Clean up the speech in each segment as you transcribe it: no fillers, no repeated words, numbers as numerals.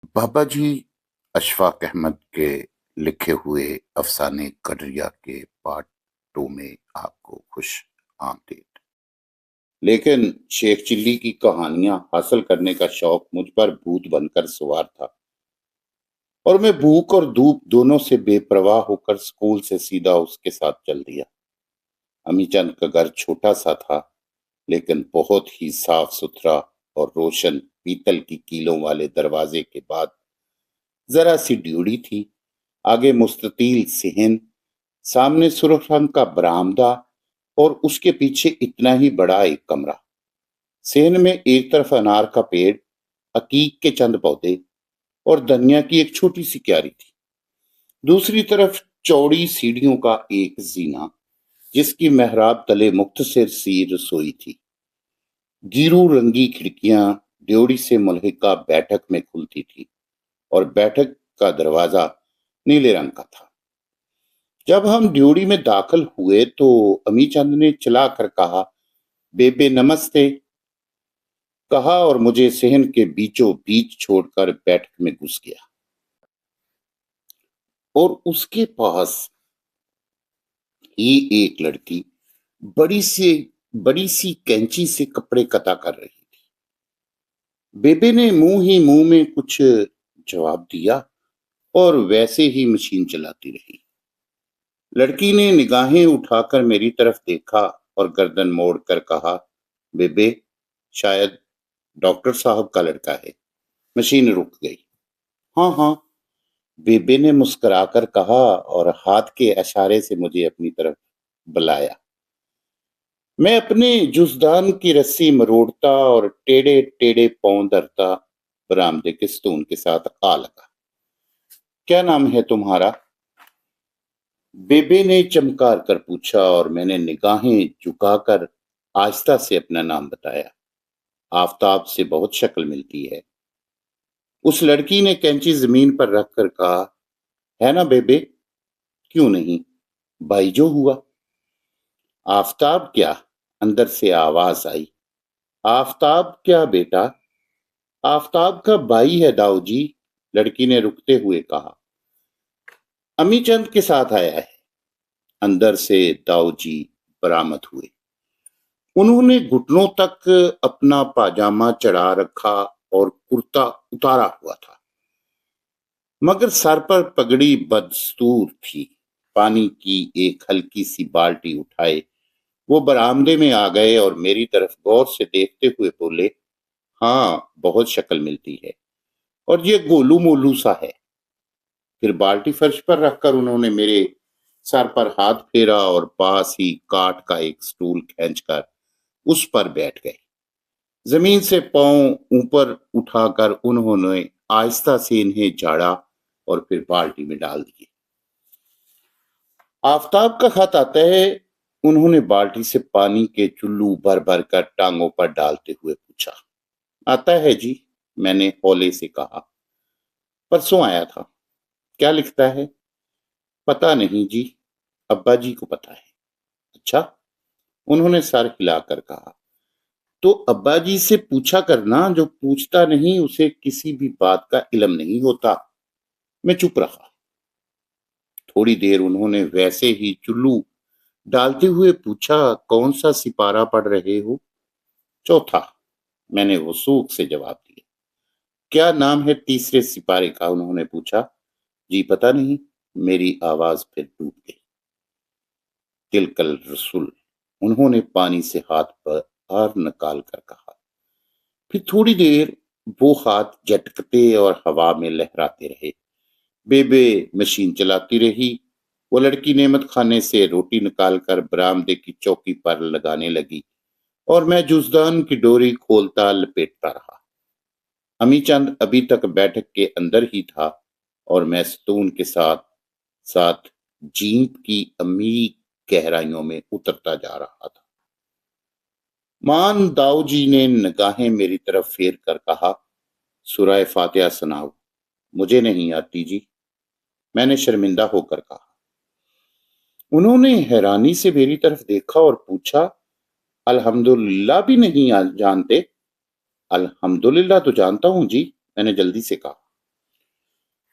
بابا جی اشفاق احمد کے لکھے ہوئے افسانے کڈریا کے پارٹ 2 میں آپ کو خوش آمدید۔ لیکن شیخ چلی کی کہانیاں حاصل کرنے کا شوق مجھ پر بھوت بن کر سوار تھا، اور میں بھوک اور دھوپ دونوں سے بے پرواہ ہو کر اسکول سے سیدھا اس کے ساتھ چل دیا۔ امی چند کا گھر چھوٹا سا تھا، لیکن بہت ہی صاف ستھرا اور روشن پیتل کی کیلوں والے دروازے کے بعد ذرا سی ڈیوڑی تھی، آگے مستطیل صحن، سامنے سرخ رنگ کا برآمدہ، اور اس کے پیچھے اتنا ہی بڑا ایک کمرہ۔ صحن میں ایک طرف انار کا پیڑ، عقیق کے چند پودے اور دھنیا کی ایک چھوٹی سی کیاری تھی، دوسری طرف چوڑی سیڑھیوں کا ایک زینہ جس کی محراب تلے مختصر سی رسوئی تھی۔ گیرو رنگی کھڑکیاں ڈیوڑی سے ملحقہ بیٹھک میں کھلتی تھی، اور بیٹھک کا دروازہ نیلے رنگ کا تھا۔ جب ہم ڈیوڑی میں داخل ہوئے تو امی چند نے چلا کر کہا، بیبے نمستے، کہا اور مجھے صحن کے بیچوں بیچ چھوڑ کر بیٹھک میں گھس گیا، اور اس کے پاس ہی ایک لڑکی بڑی سی کینچی سے کپڑے قطع کر رہی تھی۔ بیبے نے منہ ہی منہ میں کچھ جواب دیا اور ویسے ہی مشین چلاتی رہی۔ لڑکی نے نگاہیں اٹھا کر میری طرف دیکھا اور گردن موڑ کر کہا، بیبے شاید ڈاکٹر صاحب کا لڑکا ہے۔ مشین رک گئی۔ ہاں ہاں، بیبے نے مسکرا کر کہا اور ہاتھ کے اشارے سے مجھے اپنی طرف بلایا۔ میں اپنے جزدان کی رسی مروڑتا اور ٹیڑے ٹیڑے پاؤں دھرتا برآمدے کے ستون کے ساتھ آ لگا۔ کیا نام ہے تمہارا؟ بیبے نے چمکار کر پوچھا، اور میں نے نگاہیں جھکا کر آہستہ سے اپنا نام بتایا۔ آفتاب سے بہت شکل ملتی ہے۔ اس لڑکی نے کینچی زمین پر رکھ کر کہا، ہے نا بیبے؟ کیوں نہیں، بھائی جو ہوا۔ آفتاب کیا؟ اندر سے آواز آئی۔ آفتاب کیا بیٹا؟ آفتاب کا بھائی ہے داؤ جی، لڑکی نے رکتے ہوئے کہا۔ امی چند کے ساتھ آیا ہے۔ اندر سے داؤ جی برآمد ہوئے۔ انہوں نے گھٹنوں تک اپنا پاجامہ چڑھا رکھا اور کرتا اتارا ہوا تھا، مگر سر پر پگڑی بدستور تھی۔ پانی کی ایک ہلکی سی بالٹی اٹھائے وہ برآمدے میں آ گئے اور میری طرف غور سے دیکھتے ہوئے بولے، ہاں بہت شکل ملتی ہے، اور یہ گولو مولو سا ہے۔ پھر بالٹی فرش پر رکھ کر انہوں نے میرے سر پر ہاتھ پھیرا اور پاس ہی کاٹ کا ایک سٹول کھینچ کر اس پر بیٹھ گئے۔ زمین سے پاؤں اوپر اٹھا کر انہوں نے آہستہ سے انہیں جھاڑا اور پھر بالٹی میں ڈال دیے۔ آفتاب کا خط آتا ہے؟ انہوں نے بالٹی سے پانی کے چلو بھر بھر کر ٹانگوں پر ڈالتے ہوئے پوچھا۔ آتا ہے جی، میں نے ہولے سے کہا، پرسوں آیا تھا۔ کیا لکھتا ہے؟ پتہ نہیں جی، ابا جی کو پتہ ہے۔ اچھا، انہوں نے سر ہلا کر کہا، تو ابا جی سے پوچھا کرنا، جو پوچھتا نہیں اسے کسی بھی بات کا علم نہیں ہوتا۔ میں چپ رہا۔ تھوڑی دیر انہوں نے ویسے ہی چلو ڈالتے ہوئے پوچھا، کون سا سپارہ پڑھ رہے ہو؟ چوتھا، میں نے وثوق سے جواب دیا۔ کیا نام ہے تیسرے سپارے کا؟ انہوں نے پوچھا۔ جی پتہ نہیں، میری آواز پھر ٹوٹ گئی۔ تلکل رسول، انہوں نے پانی سے ہاتھ پر باہر نکال کر کہا۔ پھر تھوڑی دیر وہ ہاتھ جھٹکتے اور ہوا میں لہراتے رہے۔ بیبے مشین چلاتی رہی۔ وہ لڑکی نعمت خانے سے روٹی نکال کر برآمدے کی چوکی پر لگانے لگی، اور میں جزدان کی ڈوری کھولتا لپیٹتا رہا۔ امی چند ابھی تک بیٹھک کے اندر ہی تھا، اور میں ستون کے ساتھ ساتھ جینپ کی عمیق گہرائیوں میں اترتا جا رہا تھا۔ مان داؤ جی نے نگاہیں میری طرف پھیر کر کہا، سورہ فاتحہ سناؤ۔ مجھے نہیں آتی جی، میں نے شرمندہ ہو کر کہا۔ انہوں نے حیرانی سے میری طرف دیکھا اور پوچھا، الحمدللہ بھی نہیں جانتے؟ الحمدللہ تو جانتا ہوں جی، میں نے جلدی سے کہا۔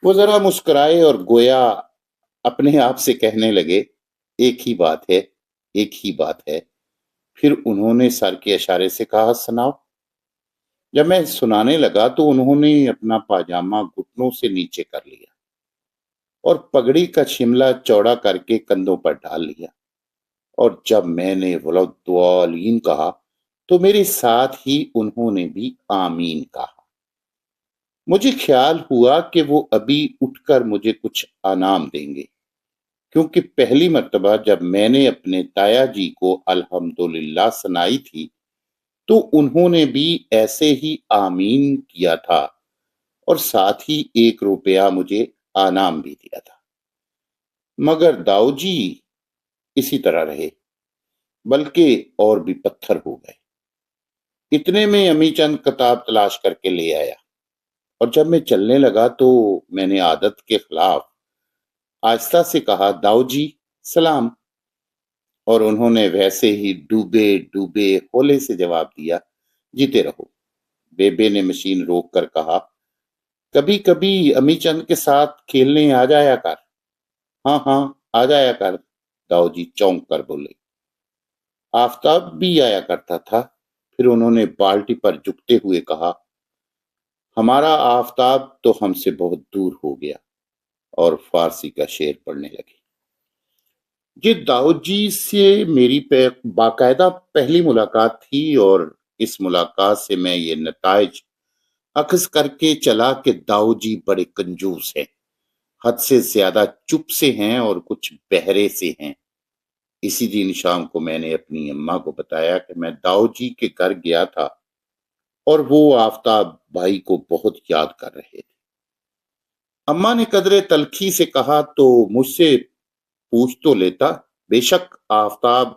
وہ ذرا مسکرائے اور گویا اپنے آپ سے کہنے لگے، ایک ہی بات ہے، ایک ہی بات ہے۔ پھر انہوں نے سر کے اشارے سے کہا، سناؤ۔ جب میں سنانے لگا تو انہوں نے اپنا پاجامہ گھٹنوں سے نیچے کر لیا اور پگڑی کا شملہ چوڑا کر کے کندھوں پر ڈال لیا، اور جب میں نے ولدالضالین کہا تو میرے ساتھ ہی انہوں نے بھی آمین کہا۔ مجھے خیال ہوا کہ وہ ابھی اٹھ کر مجھے کچھ انعام دیں گے، کیونکہ پہلی مرتبہ جب میں نے اپنے تایا جی کو الحمدللہ سنائی تھی تو انہوں نے بھی ایسے ہی آمین کیا تھا اور ساتھ ہی 1 روپیہ مجھے انعام بھی دیا تھا۔ مگر داؤ جی اسی طرح رہے، بلکہ اور بھی پتھر ہو گئے۔ اتنے میں امی چند کتاب تلاش کر کے لے آیا، اور جب میں چلنے لگا تو میں نے عادت کے خلاف آہستہ سے کہا، داؤ جی سلام، اور انہوں نے ویسے ہی ڈوبے ڈوبے ہولے سے جواب دیا، جیتے رہو۔ بیبے نے مشین روک کر کہا، کبھی کبھی امی چند کے ساتھ کھیلنے آ جایا کر۔ ہاں ہاں آ جایا کر، داؤ جی چونک کر بولے۔ آفتاب بھی آیا کرتا تھا۔ پھر انہوں نے بالٹی پر جھکتے ہوئے کہا، ہمارا آفتاب تو ہم سے بہت دور ہو گیا، اور فارسی کا شعر پڑھنے لگے۔ یہ داؤد جی سے میری باقاعدہ پہلی ملاقات تھی، اور اس ملاقات سے میں یہ نتائج اخذ کر کے چلا کہ داؤد جی بڑے کنجوس ہیں، حد سے زیادہ چپ سے ہیں اور کچھ بہرے سے ہیں۔ اسی دن شام کو میں نے اپنی اماں کو بتایا کہ میں داؤد جی کے گھر گیا تھا اور وہ آفتاب بھائی کو بہت یاد کر رہے تھے۔ اماں نے قدرے تلخی سے کہا، تو مجھ سے پوچھ تو لیتا۔ بے شک آفتاب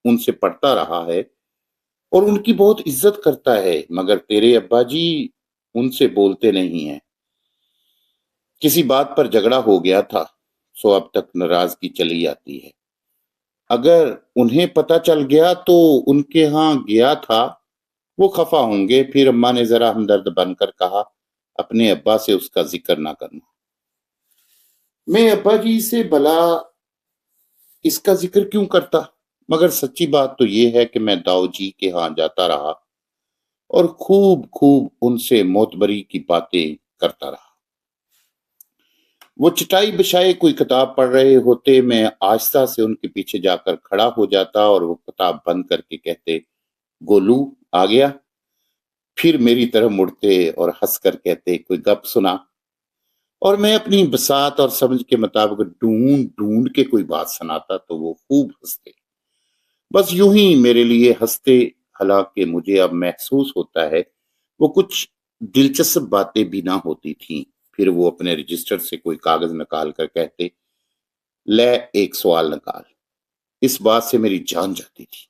ان سے پڑھتا رہا ہے اور ان کی بہت عزت کرتا ہے، مگر تیرے ابا جی ان سے بولتے نہیں ہیں۔ کسی بات پر جھگڑا ہو گیا تھا، سو اب تک ناراضگی چلی آتی ہے۔ اگر انہیں پتہ چل گیا تو ان کے ہاں گیا تھا، وہ خفا ہوں گے۔ پھر اماں نے ذرا ہمدرد بن کر کہا، اپنے ابا سے اس کا ذکر نہ کرنا۔ میں ابا جی سے بھلا اس کا ذکر کیوں کرتا؟ مگر سچی بات تو یہ ہے کہ میں داؤ جی کے ہاں جاتا رہا اور خوب خوب ان سے معتبری کی باتیں کرتا رہا۔ وہ چٹائی بچھائے کوئی کتاب پڑھ رہے ہوتے، میں آہستہ سے ان کے پیچھے جا کر کھڑا ہو جاتا اور وہ کتاب بند کر کے کہتے، گولو آ گیا؟ پھر میری طرف مڑتے اور ہنس کر کہتے، کوئی گپ سنا؟ اور میں اپنی بساط اور سمجھ کے مطابق ڈھونڈ ڈھونڈ کے کوئی بات سناتا تو وہ خوب ہنستے۔ بس یوں ہی میرے لیے ہنستے، حالانکہ مجھے اب محسوس ہوتا ہے وہ کچھ دلچسپ باتیں بھی نہ ہوتی تھیں۔ پھر وہ اپنے رجسٹر سے کوئی کاغذ نکال کر کہتے، لے ایک سوال نکال۔ اس بات سے میری جان جاتی تھی،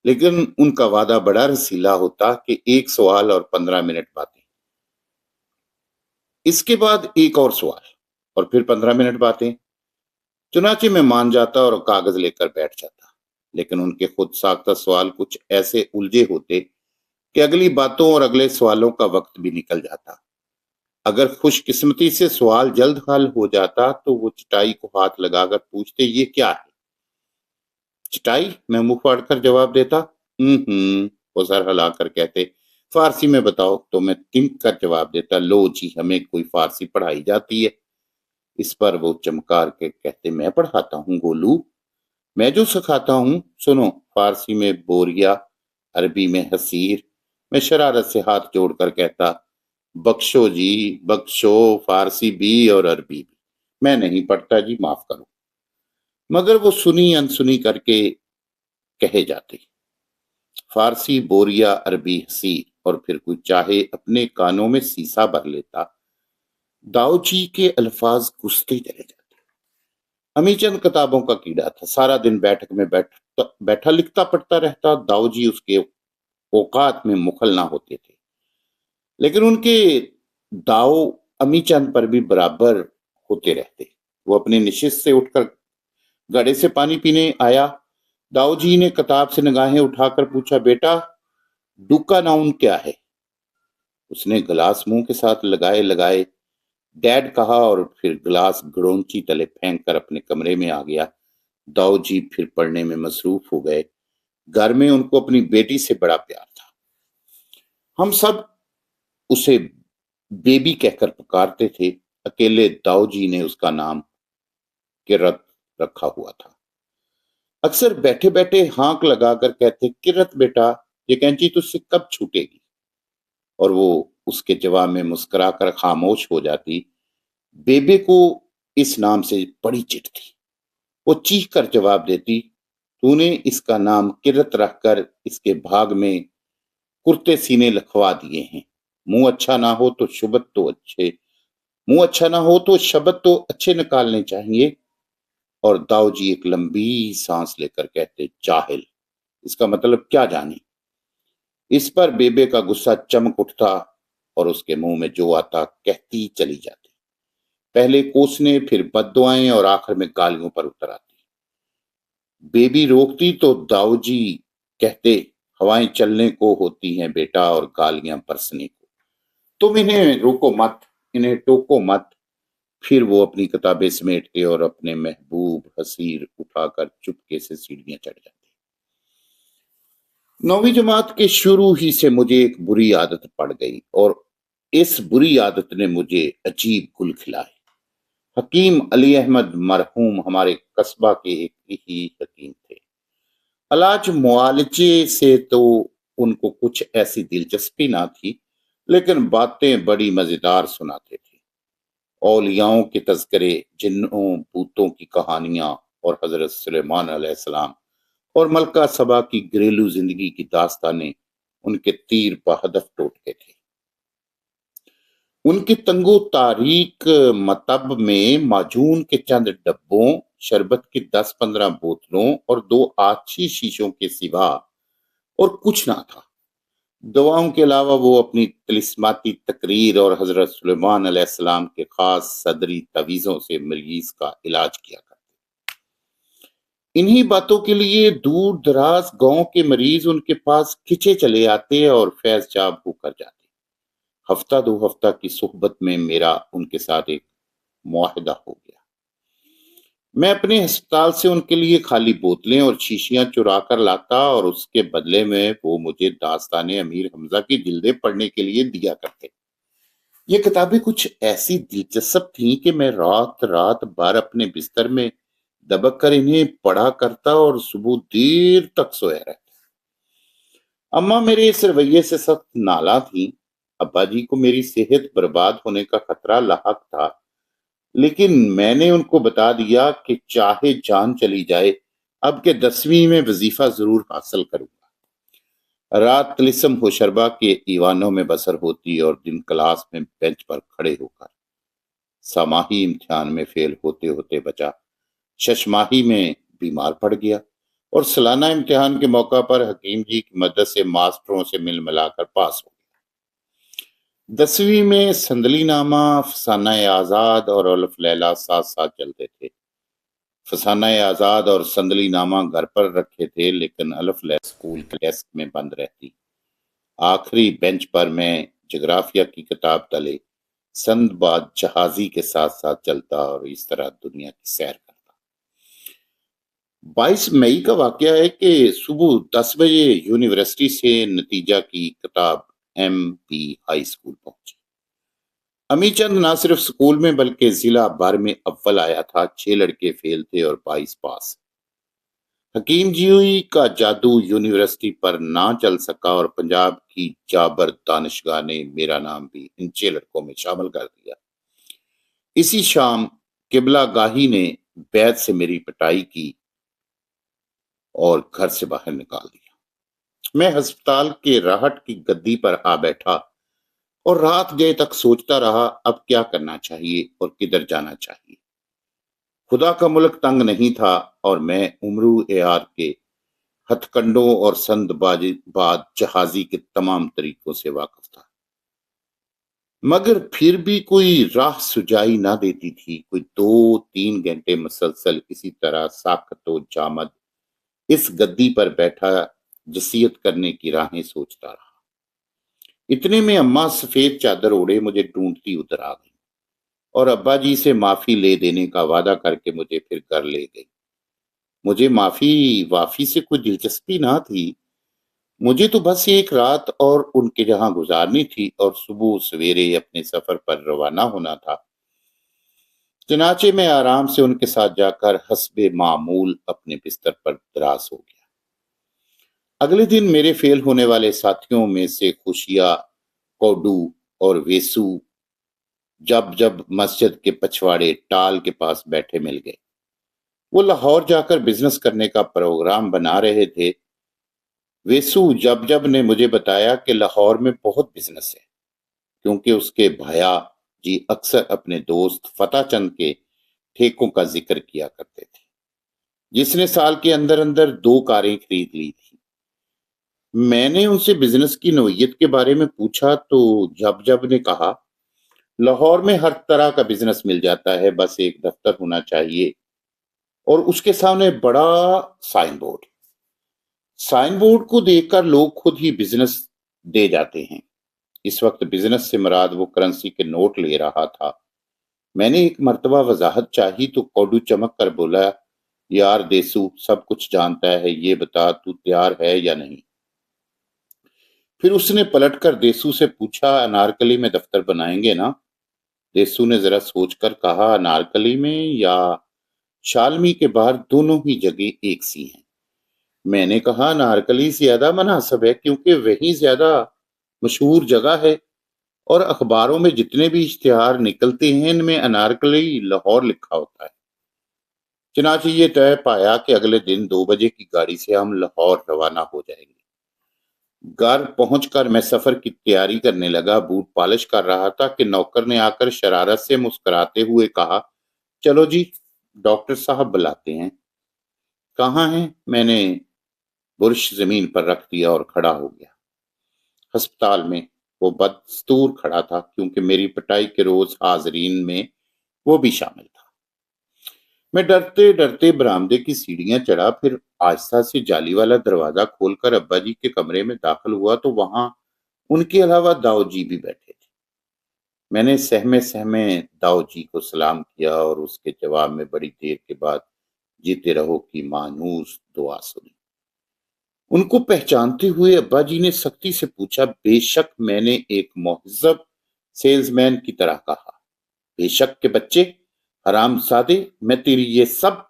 لیکن ان کا وعدہ بڑا رسیلا ہوتا کہ 1 سوال اور 15 منٹ باتیں، اس کے بعد ایک اور سوال، اور پھر 15 منٹ باتیں۔ چنانچہ میں مان جاتا اور کاغذ لے کر بیٹھ جاتا، لیکن ان کے خود ساختہ سوال کچھ ایسے الجھے ہوتے کہ اگلی باتوں اور اگلے سوالوں کا وقت بھی نکل جاتا۔ اگر خوش قسمتی سے سوال جلد حل ہو جاتا تو وہ چٹائی کو ہاتھ لگا کر پوچھتے، یہ کیا ہے؟ چٹائی؟ میں منہ پھاڑ کر جواب دیتا۔ وہ سر ہلا کر کہتے، فارسی میں بتاؤ۔ تو میں تنک کر جواب دیتا، لو جی ہمیں کوئی فارسی پڑھائی جاتی ہے۔ اس پر وہ چمکار کے کہتے، میں پڑھاتا ہوں گولو، میں جو سکھاتا ہوں، سنو، فارسی میں بوریا، عربی میں حسیر۔ میں شرارت سے ہاتھ جوڑ کر کہتا، بخشو جی بخشو، فارسی بھی اور عربی بھی میں نہیں پڑھتا جی، معاف کرو۔ مگر وہ سنی انسنی کر کے کہے جاتے، فارسی بوریا، عربی حسیر، اور پھر کوئی چاہے اپنے کانوں میں سیسا بھر لیتا، داؤ جی کے الفاظ گھستے چلے جاتے۔ امی چند کتابوں کا کیڑا تھا، سارا دن بیٹھک میں بیٹھا لکھتا پڑھتا رہتا۔ داؤ جی اس کے اوقات میں مخل نہ ہوتے تھے، لیکن ان کے داؤ امی چند پر بھی برابر ہوتے رہتے۔ وہ اپنی نشست سے اٹھ کر گڑھے سے پانی پینے آیا۔ داؤ جی نے کتاب سے نگاہیں اٹھا کر پوچھا، بیٹا ڈوکا ناؤن کیا ہے؟ اس نے گلاس منہ کے ساتھ لگائے ڈیڈ کہا اور پھر گلاس گڑونچی تلے پھینک کر اپنے کمرے میں آ گیا۔ داؤ جی پھر پڑھنے میں مصروف ہو گئے۔ گھر میں ان کو اپنی بیٹی سے بڑا پیار تھا۔ ہم سب اسے بیبی کہہ کر پکارتے تھے۔ اکیلے داؤ جی نے اس کا نام کرت رکھا ہوا تھا۔ اکثر بیٹھے بیٹھے ہانک لگا کر کہتے، کرت بیٹا، یہ کینچی تجھ سے کب چھوٹے گی؟ اور وہ اس کے جواب میں مسکرا کر خاموش ہو جاتی۔ بیبے کو اس نام سے بڑی چٹ تھی۔ وہ چیخ کر جواب دیتی، تو نے اس کا نام کرت رکھ کر اس کے بھاگ میں کرتے سینے لکھوا دیے ہیں۔ منہ اچھا نہ ہو تو شبت تو اچھے نکالنے چاہیے۔ اور داؤ جی ایک لمبی سانس لے کر کہتے، جاہل، اس کا مطلب کیا جانے؟ اس پر بیبے کا غصہ چمک اٹھتا اور اس کے منہ میں جو آتا کہتی چلی جاتی۔ پہلے کوسنے، پھر بد دعائیں اور آخر میں گالیوں پر اتر آتی۔ بیبی روکتی تو داؤ جی کہتے، ہوائیں چلنے کو ہوتی ہیں بیٹا اور گالیاں برسنے کو، تم انہیں روکو مت، انہیں ٹوکو مت۔ پھر وہ اپنی کتابیں سمیٹتے اور اپنے محبوب حسیر اٹھا کر چپکے سے سیڑھیاں چڑھ جاتے۔ 9ویں جماعت کے شروع ہی سے مجھے ایک بری عادت پڑ گئی اور اس بری عادت نے مجھے عجیب گل کھلائے۔ حکیم علی احمد مرحوم ہمارے قصبہ کے ایک ہی حکیم تھے۔ علاج معالجے سے تو ان کو کچھ ایسی دلچسپی نہ تھی، لیکن باتیں بڑی مزیدار سناتے تھے۔ اولیاؤں کے تذکرے، جنوں بوتوں کی کہانیاں اور حضرت سلیمان علیہ السلام اور ملکہ سبا کی گھریلو زندگی کی داستانیں ان کے تیر بہدف ٹوٹکے تھے۔ ان کے تنگو تاریک مطب میں معجون کے چند ڈبوں، شربت کی 10-15 بوتلوں اور 2 آچھی شیشوں کے سوا اور کچھ نہ تھا۔ دواؤں کے علاوہ وہ اپنی طلسماتی تقریر اور حضرت سلیمان علیہ السلام کے خاص صدری تعویذوں سے مریض کا علاج کیا کرتے۔ انہی باتوں کے لیے دور دراز گاؤں کے مریض ان کے پاس کھچے چلے آتے اور فیض یاب ہو کر جاتے۔ ہفتہ 2 ہفتہ کی صحبت میں میرا ان کے ساتھ ایک معاہدہ ہو گیا۔ میں اپنے ہسپتال سے ان کے لیے خالی بوتلیں اور شیشیاں چرا کر لاتا اور اس کے بدلے میں وہ مجھے داستان امیر حمزہ کی جلدیں پڑھنے کے لیے دیا کرتے۔ یہ کتابیں کچھ ایسی دلچسپ تھیں کہ میں رات بھر اپنے بستر میں دبک کر انہیں پڑھا کرتا اور صبح دیر تک سویا رہتا۔ اماں میرے اس رویے سے سخت نالاں تھیں۔ ابا جی کو میری صحت برباد ہونے کا خطرہ لاحق تھا، لیکن میں نے ان کو بتا دیا کہ چاہے جان چلی جائے، اب کے 10ویں میں وظیفہ ضرور حاصل کروں گا۔ رات طلسم ہوشربا کے ایوانوں میں بسر ہوتی اور دن کلاس میں بینچ پر کھڑے ہو کر۔ ساماہی امتحان میں فیل ہوتے ہوتے بچا، ششماہی میں بیمار پڑ گیا اور سالانہ امتحان کے موقع پر حکیم جی کی مدد سے ماسٹروں سے مل ملا کر پاس ہو گیا۔ 10ویں میں سندلی نامہ، فسانہ آزاد اور الف لیلہ ساتھ ساتھ چلتے تھے۔ فسانہ آزاد اور سندلی نامہ گھر پر رکھے تھے، لیکن الف لیلہ اسکول کے ڈیسک میں بند رہتی۔ آخری بینچ پر میں جغرافیہ کی کتاب تلے سند باد جہازی کے ساتھ ساتھ چلتا اور اس طرح دنیا کی سیر کرتا۔ 22 مئی کا واقعہ ہے کہ صبح 10 بجے یونیورسٹی سے نتیجہ کی کتاب MP ہائی اسکول پہنچی۔ امی چند نہ صرف اسکول میں بلکہ ضلع بھر میں اول آیا تھا۔ 6 لڑکے فیل تھے اور 22 پاس۔ حکیم جی کا جادو یونیورسٹی پر نہ چل سکا اور پنجاب کی جابر دانشگاہ نے میرا نام بھی ان 6 لڑکوں میں شامل کر دیا۔ اسی شام قبلہ گاہی نے بیت سے میری پٹائی کی اور گھر سے باہر نکال دیا۔ میں ہسپتال کے راہٹ کی گدی پر آ بیٹھا اور رات گئے تک سوچتا رہا اب کیا کرنا چاہیے اور کدھر جانا چاہیے۔ خدا کا ملک تنگ نہیں تھا اور میں عمرو ایار کے ہتھ کنڈوں اور سند باد جہازی کے تمام طریقوں سے واقف تھا، مگر پھر بھی کوئی راہ سجائی نہ دیتی تھی۔ کوئی 2-3 گھنٹے مسلسل اسی طرح ساکت و جامد اس گدی پر بیٹھا جسیت کرنے کی راہیں سوچتا رہا۔ اتنے میں اماں سفید چادر اوڑے مجھے ڈھونڈتی ادھر آ گئی اور ابا جی سے معافی لے دینے کا وعدہ کر کے مجھے پھر گھر لے گئی۔ مجھے معافی وافی سے کوئی دلچسپی نہ تھی، مجھے تو بس ایک رات اور ان کے جہاں گزارنی تھی اور صبح سویرے اپنے سفر پر روانہ ہونا تھا۔ چنانچہ میں آرام سے ان کے ساتھ جا کر حسب معمول اپنے بستر پر دراز ہو گیا۔ اگلے دن میرے فیل ہونے والے ساتھیوں میں سے خوشیا، کوڈو اور ویسو جب جب مسجد کے پچھواڑے ٹال کے پاس بیٹھے مل گئے۔ وہ لاہور جا کر بزنس کرنے کا پروگرام بنا رہے تھے۔ ویسو جب نے مجھے بتایا کہ لاہور میں بہت بزنس ہے، کیونکہ اس کے بھایا جی اکثر اپنے دوست فتح چند کے ٹھیکوں کا ذکر کیا کرتے تھے، جس نے سال کے اندر اندر 2 کاریں خرید لی تھی۔ میں نے ان سے بزنس کی نوعیت کے بارے میں پوچھا تو جب نے کہا، لاہور میں ہر طرح کا بزنس مل جاتا ہے، بس ایک دفتر ہونا چاہیے اور اس کے سامنے بڑا سائن بورڈ کو دیکھ کر لوگ خود ہی بزنس دے جاتے ہیں۔ اس وقت بزنس سے مراد وہ کرنسی کے نوٹ لے رہا تھا۔ میں نے ایک مرتبہ وضاحت چاہی تو کوڈو چمک کر بولا، یار دیسو سب کچھ جانتا ہے، یہ بتا تو تیار ہے یا نہیں؟ پھر اس نے پلٹ کر دیسو سے پوچھا، انارکلی میں دفتر بنائیں گے نا؟ دیسو نے ذرا سوچ کر کہا، انارکلی میں یا شالمی کے باہر، دونوں ہی جگہ ایک سی ہیں۔ میں نے کہا، انارکلی زیادہ مناسب ہے کیونکہ وہی زیادہ مشہور جگہ ہے اور اخباروں میں جتنے بھی اشتہار نکلتے ہیں ان میں انارکلی لاہور لکھا ہوتا ہے۔ چنانچہ یہ طے پایا کہ اگلے دن 2 بجے کی گاڑی سے ہم لاہور روانہ ہو جائیں گے۔ گھر پہنچ کر میں سفر کی تیاری کرنے لگا، بوٹ پالش کر رہا تھا کہ نوکر نے آ کر شرارت سے مسکراتے ہوئے کہا، چلو جی ڈاکٹر صاحب بلاتے ہیں۔ کہاں ہیں؟ میں نے برش زمین پر رکھ دیا اور کھڑا ہو گیا۔ ہسپتال میں۔ وہ بدستور کھڑا تھا کیونکہ میری پٹائی کے روز حاضرین میں وہ بھی شامل تھا۔ میں ڈرتے ڈرتے برآمدے کی سیڑھیاں چڑھا، پھر آہستہ سے جالی والا دروازہ کھول کر ابا جی کے کمرے میں داخل ہوا تو وہاں ان کے علاوہ داؤ جی بھی بیٹھے تھے۔ میں نے سہمے داؤ جی کو سلام کیا اور اس کے جواب میں بڑی دیر کے بعد جیتے رہو کی مانوس دعا سنی۔ ان کو پہچانتے ہوئے ابا جی نے سختی سے پوچھا، بے شک، میں نے ایک مہذب سیلز مین کی طرح کہا، بے شک کے بچے، حرام زادے، میں تیری یہ سب…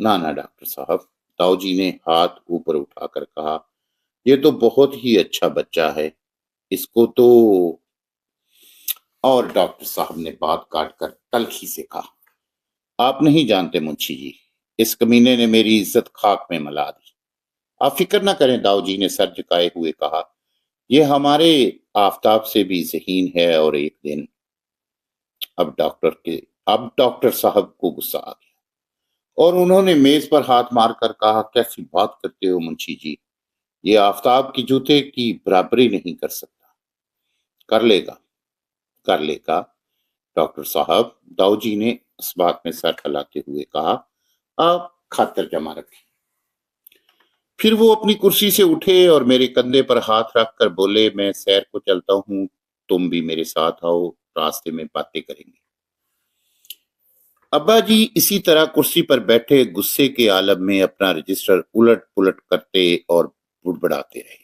نہ ڈاکٹر صاحب، داؤ جی نے ہاتھ اوپر اٹھا کر کہا، یہ تو بہت ہی اچھا بچہ ہے، اس کو تو… اور ڈاکٹر صاحب نے بات کاٹ کر تلخی سے کہا، آپ نہیں جانتے منشی جی، اس کمینے نے میری عزت خاک میں ملا دی۔ آپ فکر نہ کریں، داؤ جی نے سر جھکائے ہوئے کہا، یہ ہمارے آفتاب سے بھی ذہین ہے اور ایک دن… اب ڈاکٹر صاحب کو غصہ آ گیا اور انہوں نے میز پر ہاتھ مار کر کہا، کیسی بات کرتے ہو منشی جی، یہ آفتاب کی جوتے کی برابری نہیں کر سکتا۔ کر لے گا ڈاکٹر صاحب، داؤ جی نے اس بات میں سر ہلاتے ہوئے کہا، آپ خاطر جمع رکھیں۔ پھر وہ اپنی کرسی سے اٹھے اور میرے کندھے پر ہاتھ رکھ کر بولے، میں سیر کو چلتا ہوں، تم بھی میرے ساتھ آؤ، راستے میں باتیں کریں گے۔ ابا جی اسی طرح کرسی پر بیٹھے غصے کے عالم میں اپنا رجسٹر الٹ پلٹ کرتے اور بڑبڑاتے رہے۔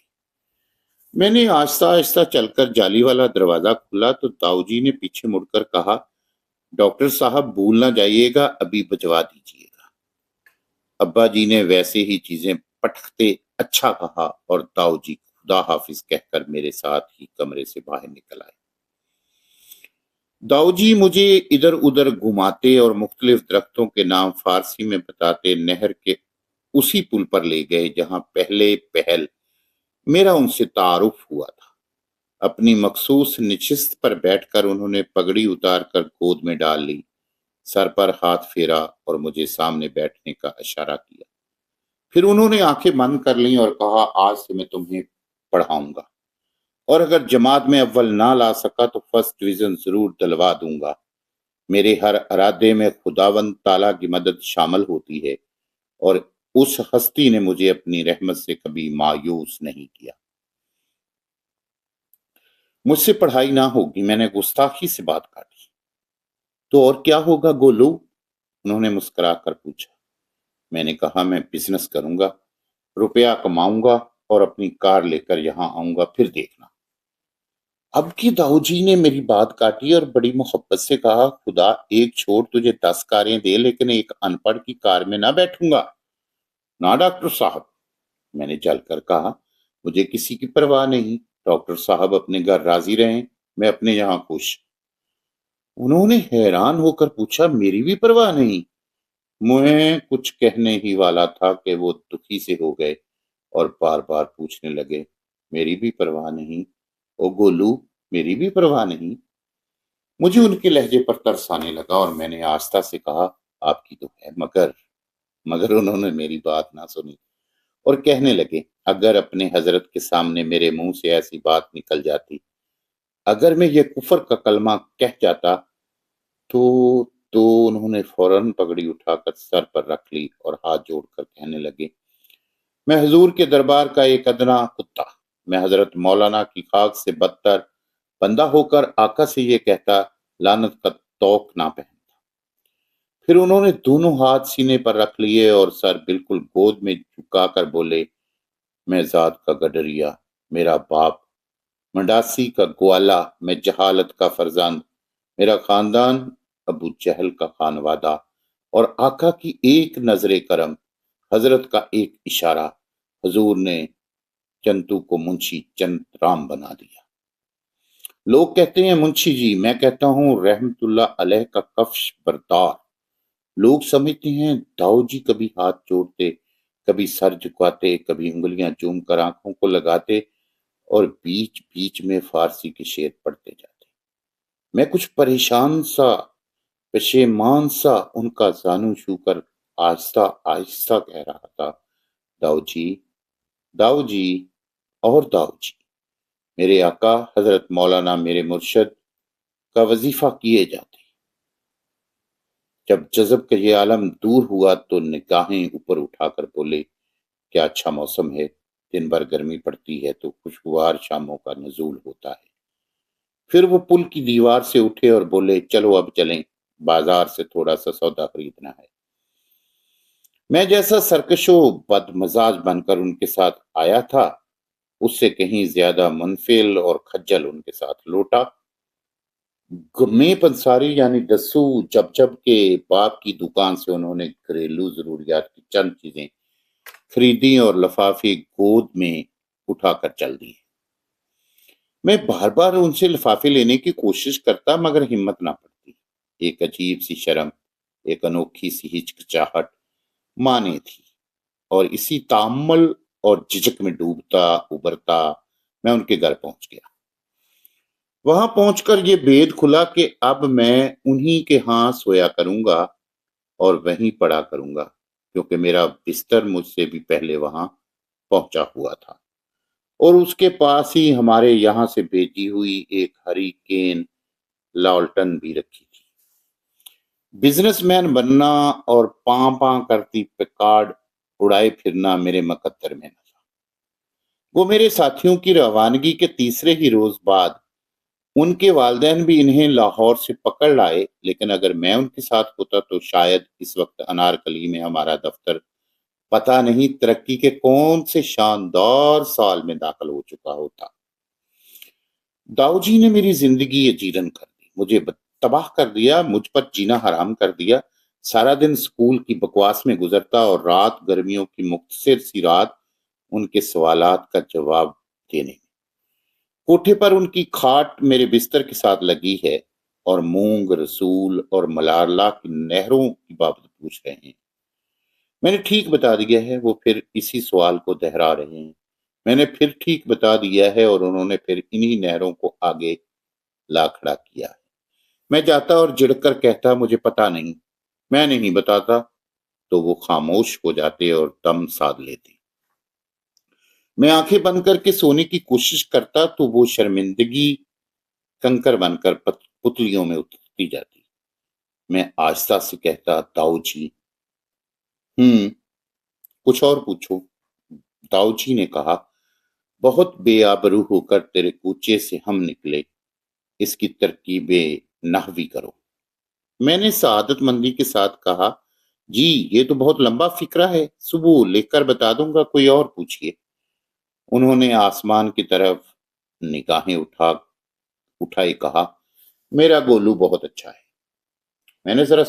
میں نے آہستہ آہستہ چل کر جالی والا دروازہ کھولا تو داؤ جی نے پیچھے مڑ کر کہا، ڈاکٹر صاحب بھول نہ جائیے گا، ابھی بھجوا دیجیے گا۔ ابا جی نے ویسے ہی چیزیں پٹکتے اچھا کہا اور داؤ جی خدا حافظ کہہ کر میرے ساتھ ہی کمرے سے باہر نکل آئے۔ داؤ جی مجھے ادھر ادھر گھماتے اور مختلف درختوں کے نام فارسی میں بتاتے نہر کے اسی پل پر لے گئے جہاں پہلے پہل میرا ان سے تعارف ہوا تھا۔ اپنی مخصوص نشست پر بیٹھ کر انہوں نے پگڑی اتار کر گود میں ڈال لی، سر پر ہاتھ پھیرا اور مجھے سامنے بیٹھنے کا اشارہ کیا۔ پھر انہوں نے آنکھیں بند کر لیں اور کہا، آج سے میں تمہیں پڑھاؤں گا اور اگر جماعت میں اول نہ لا سکا تو فرسٹ ڈویژن ضرور دلوا دوں گا۔ میرے ہر ارادے میں خداوند تعالیٰ کی مدد شامل ہوتی ہے اور اس ہستی نے مجھے اپنی رحمت سے کبھی مایوس نہیں کیا۔ مجھ سے پڑھائی نہ ہوگی، میں نے گستاخی سے بات کاٹی۔ تو اور کیا ہوگا گولو؟ انہوں نے مسکرا کر پوچھا۔ میں نے کہا میں بزنس کروں گا، روپیہ کماؤں گا اور اپنی کار لے کر یہاں آؤں گا، پھر دیکھنا۔ اب کی داؤ جی نے میری بات کاٹی اور بڑی محبت سے کہا، خدا ایک چھوڑ تجھے 10 کاریں دے لیکن ایک ان پڑھ کی کار میں نہ بیٹھوں گا۔ نہ ڈاکٹر صاحب، میں نے جل کر کہا، مجھے کسی کی پرواہ نہیں، ڈاکٹر صاحب اپنے گھر راضی رہیں، میں اپنے یہاں خوش۔ انہوں نے حیران ہو کر پوچھا، میری بھی پرواہ نہیں؟ میں کچھ کہنے ہی والا تھا کہ وہ دکھی سے ہو گئے اور بار بار پوچھنے لگے، میری بھی پرواہ نہیں؟ او گولو، میری بھی پرواہ نہیں؟ مجھے ان کے لہجے پر ترس آنے لگا اور میں نے آہستہ سے کہا، آپ کی تو ہے، مگر انہوں نے میری بات نہ سنی اور کہنے لگے، اگر اپنے حضرت کے سامنے میرے منہ سے ایسی بات نکل جاتی، اگر میں یہ کفر کا کلمہ کہہ جاتا تو انہوں نے فوراً پگڑی اٹھا کر سر پر رکھ لی اور ہاتھ جوڑ کر کہنے لگے، میں حضور کے دربار کا ایک ادنا کتا، میں حضرت مولانا کی خاک سے بدتر بندہ ہو کر آقا سے یہ کہتا، لعنت کا توق نہ پہنتا۔ پھر انہوں نے دونوں ہاتھ سینے پر رکھ لیے اور سر بالکل گود میں جھکا کر بولے، میں ذات کا گڈریا، میرا باپ منڈاسی کا گوالا، میں جہالت کا فرزند، میرا خاندان ابو جہل کا خانوادہ، اور آقا کی ایک نظر کرم، حضرت کا ایک اشارہ، حضور نے چنتو کو منشی چند رام بنا دیا۔ لوگ کہتے ہیں منشی جی، میں کہتا ہوں رحمت اللہ علیہ کا کفش بردار۔ لوگ سمجھتے ہیں داؤ جی کبھی ہاتھ جوڑتے، کبھی سر جھکاتے، کبھی انگلیاں چوم کر آنکھوں کو لگاتے اور بیچ بیچ میں فارسی کے شعر پڑھتے جاتے۔ میں کچھ پریشان سا، پشیمان سا ان کا زانو چھو کر آہستہ آہستہ کہہ رہا تھا، داؤ جی، داؤ جی اور داؤ جی، میرے آقا حضرت مولانا میرے مرشد کا وظیفہ کیے جاتے۔ جب جذب کا یہ عالم دور ہوا تو نگاہیں اوپر اٹھا کر بولے، کیا اچھا موسم ہے، دن بھر گرمی پڑتی ہے تو خوشگوار شاموں کا نزول ہوتا ہے۔ پھر وہ پل کی دیوار سے اٹھے اور بولے، چلو اب چلیں، بازار سے تھوڑا سا سودا خریدنا ہے۔ میں جیسا سرکش و بد مزاج بن کر ان کے ساتھ آیا تھا، اس سے کہیں زیادہ منفعل اور خجل ان کے ساتھ لوٹا۔ گمے پنساری یعنی دسو جب کے باپ کی دکان سے انہوں نے گھریلو ضروریات کی چند چیزیں خریدی اور لفافے گود میں اٹھا کر چل دی۔ میں بار بار ان سے لفافے لینے کی کوشش کرتا مگر ہمت نہ پڑتی۔ ایک عجیب سی شرم، ایک انوکھی سی ہچکچاہٹ مانے تھی، اور اسی تامل اور جھجک میں ڈوبتا ابھرتا میں ان کے گھر پہنچ گیا۔ وہاں پہنچ کر یہ بید کھلا کہ اب میں انہی کے ہاں سویا کروں گا اور وہیں پڑا کروں گا، کیونکہ میرا بستر مجھ سے بھی پہلے وہاں پہنچا ہوا تھا، اور اس کے پاس ہی ہمارے یہاں سے بھیجی ہوئی ایک ہری کین لالٹن بھی رکھی تھی۔ بزنس مین بننا اور پاں پاں کرتی پیکارڈ اڑائے پھرنا میرے مقدر میں نہ تھا۔ وہ میرے ساتھیوں کی روانگی کے تیسرے ہی روز بعد ان کے والدین بھی انہیں لاہور سے پکڑ لائے، لیکن اگر میں ان کے ساتھ ہوتا تو شاید اس وقت انارکلی میں ہمارا دفتر پتہ نہیں ترقی کے کون سے شاندار سال میں داخل ہو چکا ہوتا۔ داؤ جی نے میری زندگی اجیرن کر دی، مجھے تباہ کر دیا، مجھ پر جینا حرام کر دیا۔ سارا دن سکول کی بکواس میں گزرتا اور رات گرمیوں کی مختصر سی رات ان کے سوالات کا جواب دینے میں۔ کوٹھے پر ان کی کھاٹ میرے بستر کے ساتھ لگی ہے اور مونگ، رسول اور ملالہ کی نہروں کی بابت پوچھ رہے ہیں۔ میں نے ٹھیک بتا دیا ہے، وہ پھر اسی سوال کو دہرا رہے ہیں۔ میں نے پھر ٹھیک بتا دیا ہے اور انہوں نے پھر انہی نہروں کو آگے لا کھڑا کیا ہے۔ میں جاتا اور جھڑک کر کہتا، مجھے پتا نہیں، میں نہیں بتاتا، تو وہ خاموش ہو جاتے اور دم سادھ لیتے۔ میں آنکھیں بند کر کے سونے کی کوشش کرتا تو وہ شرمندگی کنکر بن کر پتلیوں میں اترتی جاتی۔ میں آہستہ سے کہتا، داؤ جی، کچھ اور پوچھو۔ داؤ جی نے کہا، بہت بے آبرو ہو کر تیرے کوچے سے ہم نکلے، اس کی ترکیب نحوی کرو۔ میں نے سعادت مندی کے ساتھ کہا، جی یہ تو بہت لمبا فکرہ ہے، صبح لکھ کر بتا دوں گا، کوئی اور پوچھئے۔ انہوں نے آسمان کی طرف نگاہیں اٹھائی کہا، میرا گولو بہت اچھا ہے۔ میں نے ذرا